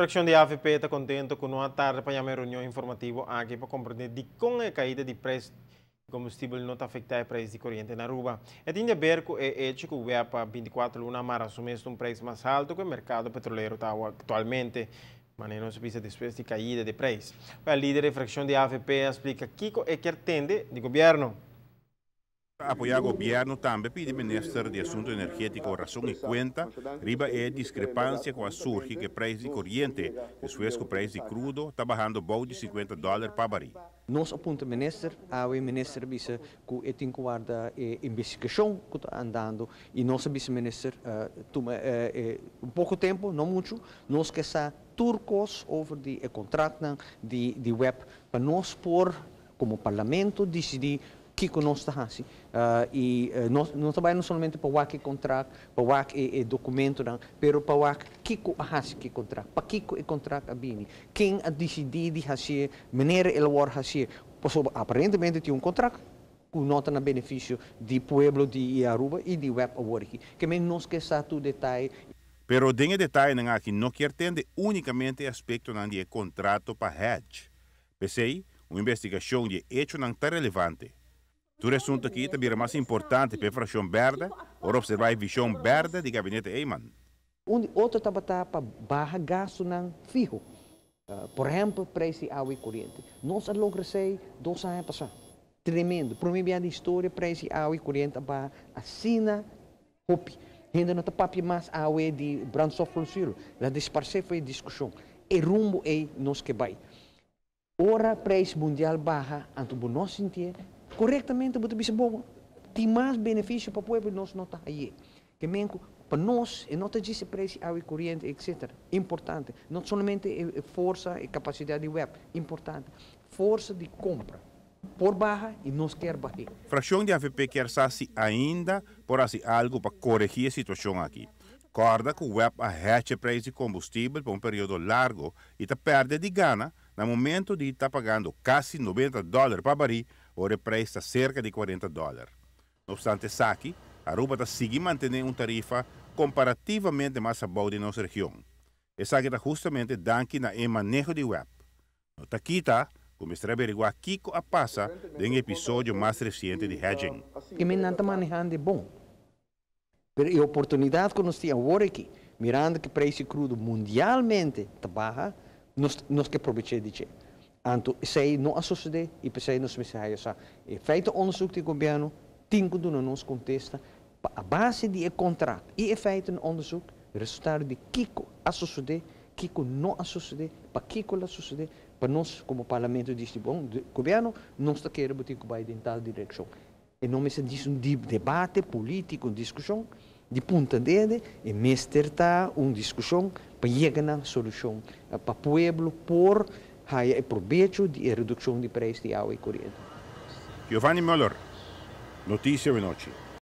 Fração de AFP está contente com uma tarde para uma reunião informativa aqui para compreender de como a caída de preço de combustível não está afetando o preço de corrente na Aruba. E tem a ver com o hecho que o para 24 de março assumiu um preço mais alto que o mercado petroleiro está atualmente, mas não se precisa depois de caída de preço. O líder da fração de AFP explica que é que atende do governo. Apoiar o governo também pede ministro de Assuntos Energéticos razão e conta riba a discrepância com a surge que o preço de corrente, depois que o preço de crudo está bajando bom de $50 para barril. Nós aponta ministro, a ministro bisa que tem guarda investigação que está andando e nós vice-ministro toma pouco tempo, não muito, nós que está turcos over de contrato de web para nós por como parlamento decidir que nós está assim nós trabalhamos não somente para o que contrato para o documento não, pero para o que assim que contrato para que o contrato a bini quem a decidir de fazer maneira ele vai fazer aparentemente tem contrato que nota na benefício do pueblo de Aruba e de web award que men nós que está tudo detalhe. Pero dengue detalhe não aqui não quer atender unicamente aspecto não de contrato para hedge. Pensei, uma investigação de hecho não está relevante. Tudo assunto aqui também é mais importante para a fração verde ou observar a visão verde do gabinete Eyman. Outro tabata para barra gasto não fijo. Por exemplo, preço de água e corrente. Nós logramos 2 anos passados. Tremendo. Para mim, a história, preço de água e corrente para assina hopi. Ainda não está papi mais água de brandstof fossil. A disparcer foi discussão. E rumbo é nós que vai. Ora, preço mundial barra, anto nós sentir corretamente, você bisa bom, tem mais benefício para o povo, nós não está aí. Que menco para nós, e não está disse preço, água e corrente, etc. Importante, não somente força e capacidade de web, importante, força de compra. Por barra e nós quer barrer. Fração de AFP quer saber ainda por assim algo para corrigir a situação aqui. Corda que o web arrete preço de combustível por período largo e está perde de gana no momento de estar pagando quase $90 para baril, o preço está cerca de $40. Não obstante isso, Aruba está seguindo mantendo tarifa comparativamente mais boa de nossa região. Essa está justamente danke na manejo de web. No taquita, começar a averiguar o que passa em episódio mais recente de hedging. Que me não está manejando bom. Mas a oportunidade que nós temos agora aqui, mirando que o preço crudo mundialmente está baixo, nós que aproveitar de isso. Anto, sei não associar e pensei nos mensagem. É feito onderzoek do governo, tem que nos contesta, a base de contrato e é feito um onderzoek, resultado de Kiko associar, Kiko não associar, para Kiko associar, para nós como parlamento diz bom, governo não está querendo botar que vai em tal direção. E não me se diz debate político, discussão de ponta dedo, e mestre está uma discussão para chegar na solução para o povo por o proveito de redução de preço de água e corrente. Giovanni Müller, Notícia de Noite.